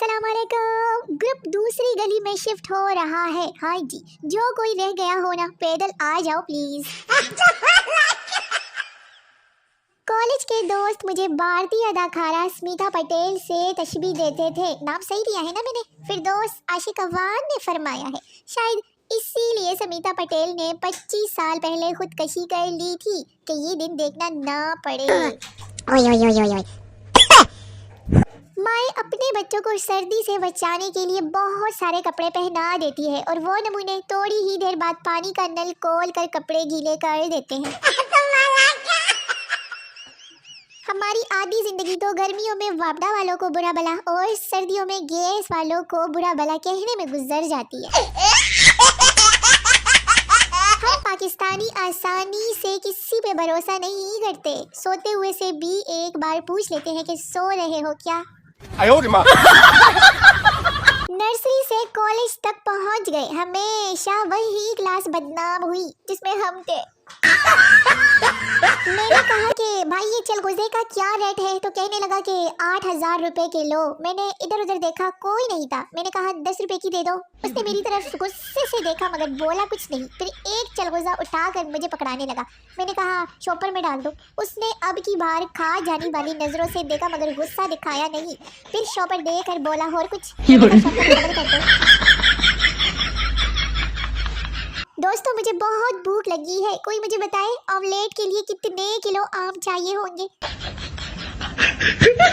अस्सलामुअलैकुम। ग्रुप दूसरी गली में शिफ्ट हो रहा है। हाँ जी, जो कोई रह गया हो ना पैदल आ जाओ प्लीज। कॉलेज के दोस्त मुझे भारतीय अदाकारा स्मिता पटेल से तशबीह देते थे। नाम सही दिया है ना मैंने। फिर दोस्त आशिक अवान ने फरमाया है शायद इसीलिए स्मिता पटेल ने 25 साल पहले खुदकशी कर ली थी कि ये दिन देखना ना पड़े। ओए ओए ओए ओए ओए। माँ अपने बच्चों को सर्दी से बचाने के लिए बहुत सारे कपड़े पहना देती है और वो नमूने थोड़ी ही देर बाद पानी का नल खोल कर कपड़े गीले कर देते हैं। हमारी आधी जिंदगी तो गर्मियों में वापडा वालों को बुरा भला और सर्दियों में गैस वालों को बुरा भला कहने में गुजर जाती है। हम पाकिस्तानी आसानी से किसी पे भरोसा नहीं करते। सोते हुए से भी एक बार पूछ लेते हैं कि सो रहे हो क्या। नर्सरी से कॉलेज तक पहुंच गए, हमेशा वही क्लास बदनाम हुई जिसमें हम थे। मैंने कहा कि भाई ये चलगोजे का क्या रेट है, तो कहने लगा कि 8,000 रुपए किलो। मैंने इधर उधर देखा, कोई नहीं था। मैंने कहा 10 रुपए की दे दो। उसने मेरी तरफ गुस्से से देखा मगर बोला कुछ नहीं। फिर एक चलगोजा उठाकर मुझे पकड़ाने लगा। मैंने कहा शॉपर में डाल दो। उसने अब की बार खा जाने वाली नजरों से देखा मगर गुस्सा दिखाया नहीं। फिर शॉपर देकर बोला और कुछ। दोस्तों मुझे बहुत भूख लगी है, कोई मुझे बताए ऑमलेट के लिए कितने किलो आम चाहिए होंगे।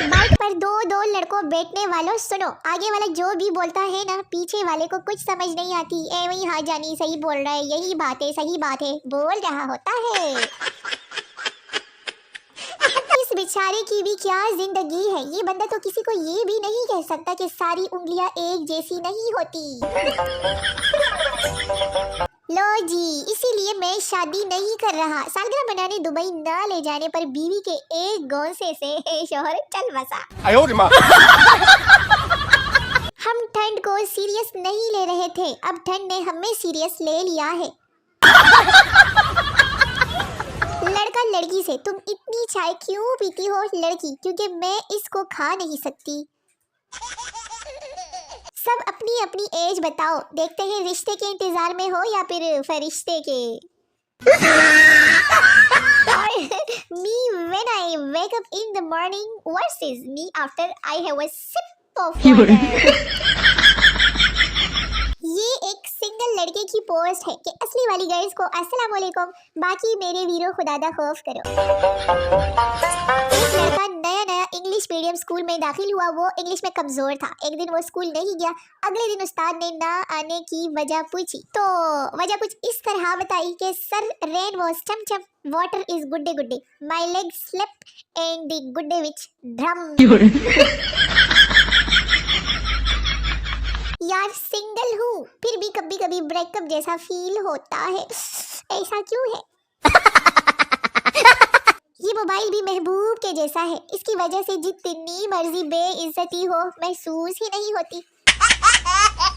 बाइक पर दो लड़कों बैठने वालों सुनो, आगे वाला जो भी बोलता है ना पीछे वाले को कुछ समझ नहीं आती। ए वही हाँ जानी सही बोल रहा है, यही बात है, सही बात है बोल रहा होता है। इस बेचारे की भी क्या जिंदगी है। ये बंदा तो किसी को ये भी नहीं कह सकता कि सारी उंगलियां एक जैसी नहीं होती। लो जी, इसीलिए मैं शादी नहीं कर रहा। सालगिरह मनाने दुबई ना ले जाने पर बीवी के एक गौसे से शोहर चल बसा। हम ठंड को सीरियस नहीं ले रहे थे, अब ठंड ने हमें सीरियस ले लिया है। लड़का लड़की से तुम इतनी चाय क्यों पीती हो? लड़की क्योंकि मैं इसको खा नहीं सकती। सब अपनी अपनी एज बताओ, देखते हैं रिश्ते के इंतजार में हो या फिर फरिश्ते के। Me when I wake up in the morning versus me after I have a sip of water। ये एक सिंगल लड़के की पोस्ट है कि असली वाली गर्ल्स को अस्सलाम वालेकुम, बाकी मेरे वीरों खुदादा खौफ करो। एक लड़का नया इंग्लिश मीडियम स्कूल में दाखिल हुआ। वो इंग्लिश में कमजोर था। एक दिन वो स्कूल नहीं गया। अगले दिन उस्ताद ने ना आने की वजह पूछी तो वजह कुछ इस तरह बताई कि sir rain was chamcham, water is गुड्डे गुड्डे, my leg slipped and the गुड्डे विच ड्रम। यार सिंगल हूँ फिर भी कभी कभी ब्रेकअप जैसा फील होता है, ऐसा क्यों है? ये मोबाइल भी महबूब के जैसा है, इसकी वजह से जितनी मर्जी बेइज्जती हो महसूस ही नहीं होती।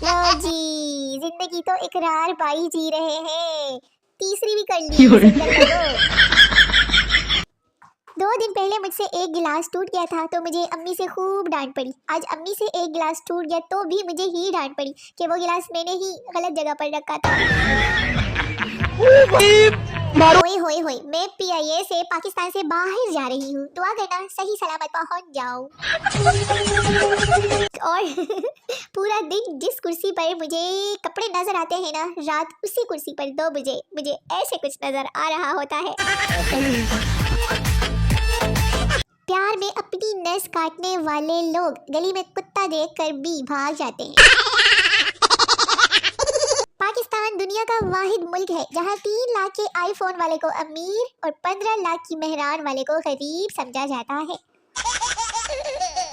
लो जी, जिंदगी तो इकरार पाई जी रहे हैं, तीसरी भी कर ली। 2 दिन पहले मुझसे एक गिलास टूट गया था तो मुझे अम्मी से खूब डांट पड़ी। आज अम्मी से एक गिलास टूट गया तो भी मुझे ही डांट पड़ी कि वो गिलास मैंने ही गलत जगह पर रखा था। होए होए होए, मैं PIA से पाकिस्तान से बाहर जा रही हूँ, दुआ करना सही सलामत पहुँच जाऊँ। और पूरा दिन जिस कुर्सी पर मुझे कपड़े नजर आते हैं ना, रात उसी कुर्सी पर 2 बजे मुझे ऐसे कुछ नजर आ रहा होता है। प्यार में अपनी नस काटने वाले लोग गली में कुत्ता देखकर भी भाग जाते हैं। पाकिस्तान दुनिया का वाहिद मुल्क है जहां 3 लाख के आईफोन वाले को अमीर और 15 लाख की मेहरान वाले को गरीब समझा जाता है।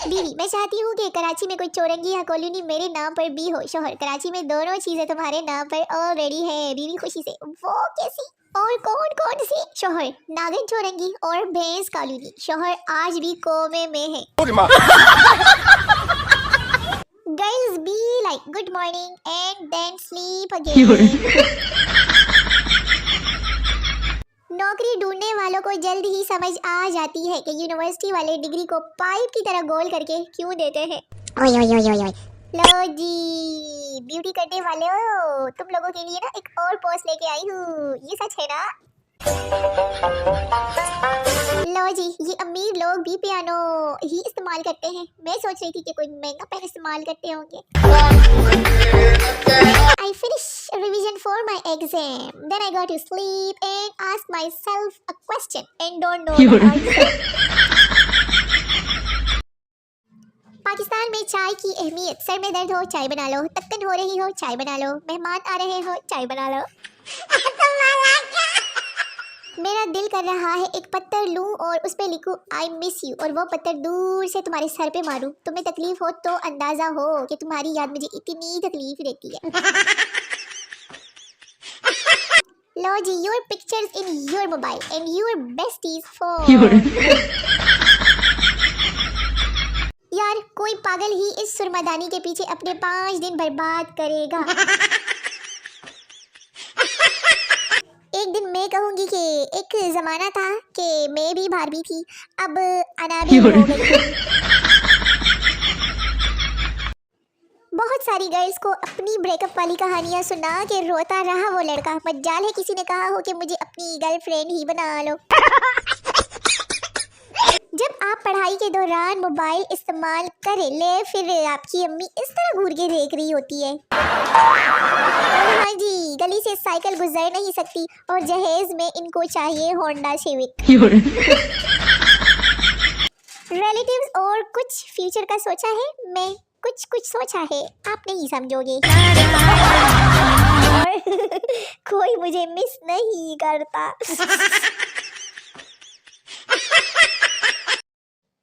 बीवी, मैं चाहती हूँ कि कराची में कोई चौरंगी या कॉलोनी मेरे नाम पर भी हो। शोहर, कराची में दोनों चीजें तुम्हारे नाम पर ऑलरेडी है। बीवी खुशी से, वो कैसी और कौन कौन सी? शोहर, नागिन चौरंगी और भैंस कॉलोनी। शोहर आज भी कोमे में है। Girls be like good morning and then sleep again. नौकरी ढूंढने वालों को जल्द ही समझ आ जाती है कि यूनिवर्सिटी वाले डिग्री को पाइप की तरह गोल करके क्यों देते हैं। Oi, oi, oi, oi, oi. लो जी, ब्यूटी करने वाले हो, तुम लोगों के लिए ना एक और पोस्ट लेके आई हूँ, ये सच है ना? लो जी, ये अमीर लोग भी पियानो ही इस्तेमाल करते हैं। मैं सोच रही थी कि कोई महंगा पेन इस्तेमाल करते होंगे। I finished revision for my exam. Then I got to sleep and ask myself a question and don't know the answer. Pakistan में चाय की अहमियत। सर में दर्द हो चाय बना लो, तक्कन हो रही हो चाय बना लो, मेहमान आ रहे हो चाय बना लो। मेरा दिल कर रहा है एक पत्थर लूं और उस पे लिखूं आई मिस यू और वो पत्थर दूर से तुम्हारे सर पे मारूं। तुम्हें तकलीफ हो तो अंदाजा हो कि तुम्हारी याद मुझे इतनी तकलीफ देती है। लो जी, your pictures in your mobile and your besties phone. यार कोई पागल ही इस सुरमदानी के पीछे अपने 5 दिन बर्बाद करेगा। एक दिन मैं कहूंगी कि एक जमाना था कि मैं भी बारबी थी, अब अनाबी हो गई। बहुत सारी गर्ल्स को अपनी ब्रेकअप वाली कहानियां सुना के रोता रहा वो लड़का। मजाल है किसी ने कहा हो कि मुझे अपनी गर्लफ्रेंड ही बना लो। जब आप पढ़ाई के दौरान मोबाइल इस्तेमाल करें ले, फिर आपकी अम्मी इस तरह घूर के देख रही होती है। हाँ जी, गली से साइकिल गुजर नहीं सकती और जहेज में इनको चाहिए होंडा सिविक। रिलेटिव्स और कुछ फ्यूचर का सोचा है, मैं कुछ सोचा है, आप नहीं समझोगे। कोई मुझे मिस नहीं करता।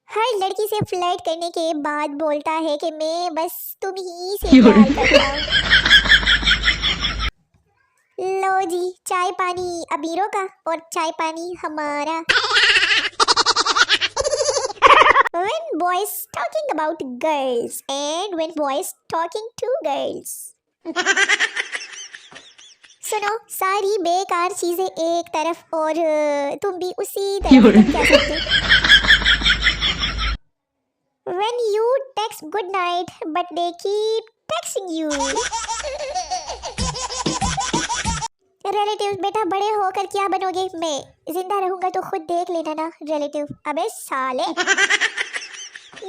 हर लड़की से फ्लर्ट करने के बाद बोलता है कि मैं बस तुम ही से प्यार करता हूँ। लो जी, चाय पानी अबीरों का और चाय पानी हमारा। When boys talking about girls and when boys talking to girls. सुनो, सारी बेकार चीजें एक तरफ और तुम भी उसी तरफ क्या सकते। When you text good night but they keep texting you. Relatives, बेटा बड़े होकर क्या बनोगे? मैं जिंदा रहूंगा तो खुद देख लेना ना रिलेटिव। अबे साले।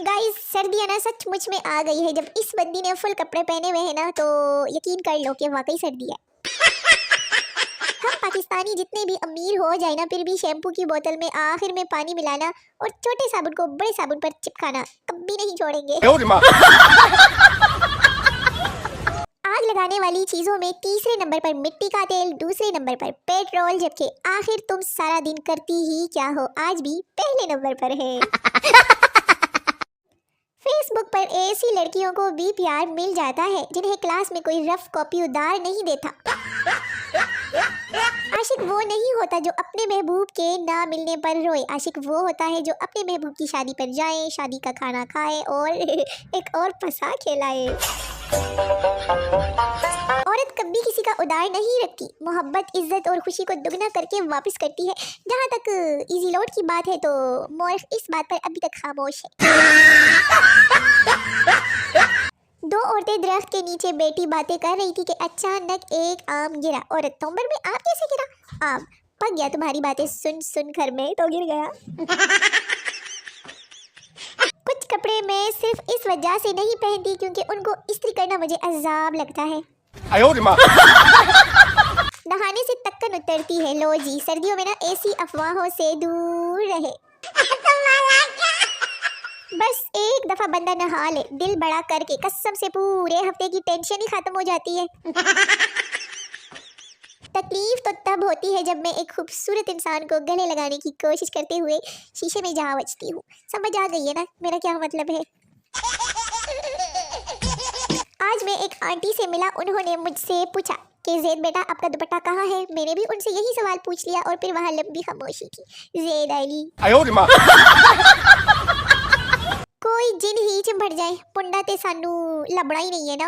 गाइस, सर्दियाँ ना सचमुच में आ गई है। जब इस बंदी ने फुल कपड़े पहने हुए हैं ना तो यकीन कर लो कि वाकई सर्दी है। हम पाकिस्तानी जितने भी अमीर हो जाए ना, फिर भी शैम्पू की बोतल में आखिर में पानी मिलाना और छोटे साबुन को बड़े साबुन पर चिपकाना कभी नहीं छोड़ेंगे। आग लगाने वाली चीजों में तीसरे नंबर पर मिट्टी का तेल, दूसरे नंबर पर पेट्रोल, जबकि आखिर तुम सारा दिन करती ही क्या हो, आज भी पहले नंबर पर है। फेसबुक पर ऐसी लड़कियों को भी प्यार मिल जाता है जिन्हें क्लास में कोई रफ कॉपी उधार नहीं देता। आशिक वो नहीं होता जो अपने महबूब के ना मिलने पर रोए। आशिक वो होता है जो अपने महबूब की शादी पर जाए, शादी का खाना खाए और एक और पसा खिलाए। औरत कभी किसी का उधार नहीं रखती, मोहब्बत, इज्जत और खुशी को दुगना करके वापस करती है। जहाँ तक इजी लोड की बात है तो मोर्फ इस बात पर अभी तक खामोश है। दो औरतें दरख्त के नीचे बैठी बातें कर रही थी कि अचानक एक आम गिरा। औरत, तोमर में आम कैसे गिरा? आम पक गया तुम्हारी बातें सुन कर मैं तो गिर गया। कुछ कपड़े मैं सिर्फ इस वजह से नहीं पहनती क्योंकि उनको इस्त्री करना मुझे अजाब लगता है। नहाने से तक्कन उतरती है। लो जी, सर्दियों में ना ऐसी अफवाहों से दूर रहे। बस एक दफा बंदा नहा ले, दिल बड़ा करके, कसम से पूरे हफ्ते की टेंशन ही खत्म हो जाती है। तकलीफ तो तब होती है जब मैं एक खूबसूरत इंसान को गले लगाने की कोशिश करते हुए शीशे में जा बचती हूँ। समझ आ गई है ना मेरा क्या मतलब है? आज मैं एक आंटी से मिला, उन्होंने मुझसे पूछा कि ज़ैद बेटा आपका दुपट्टा कहाँ है? मैंने भी उनसे यही सवाल पूछ लिया और फिर वहाँ लंबी खामोशी थी। ज़ैद अली कोई जिन ही चिंबड़ जाए, पुंडा ते सानू लबड़ा ही नहीं है ना।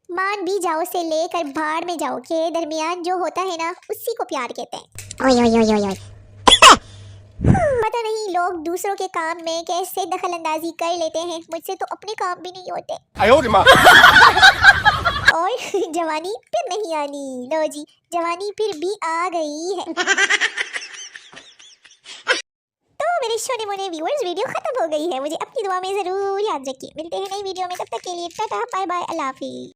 मान भी जाओ से लेकर भाड़ में जाओ के दरमियान जो होता है ना, उसी को प्यार कहते हैं। ओए ओए ओए ओए ओए। पता नहीं लोग दूसरों के काम में कैसे दखल अंदाजी कर लेते हैं, मुझसे तो अपने काम भी नहीं होते। और जवानी फिर नहीं आनी, लो जी जवानी फिर भी आ गई है। तो मेरे छोटे मोटे व्यूअर्स, वीडियो खत्म हो गई है, मुझे अपनी दुआ में जरूर याद रखिए। मिलते हैं नई वीडियो में, तब तक के लिए टाटा बाय बाय, अल्लाह हाफिज़।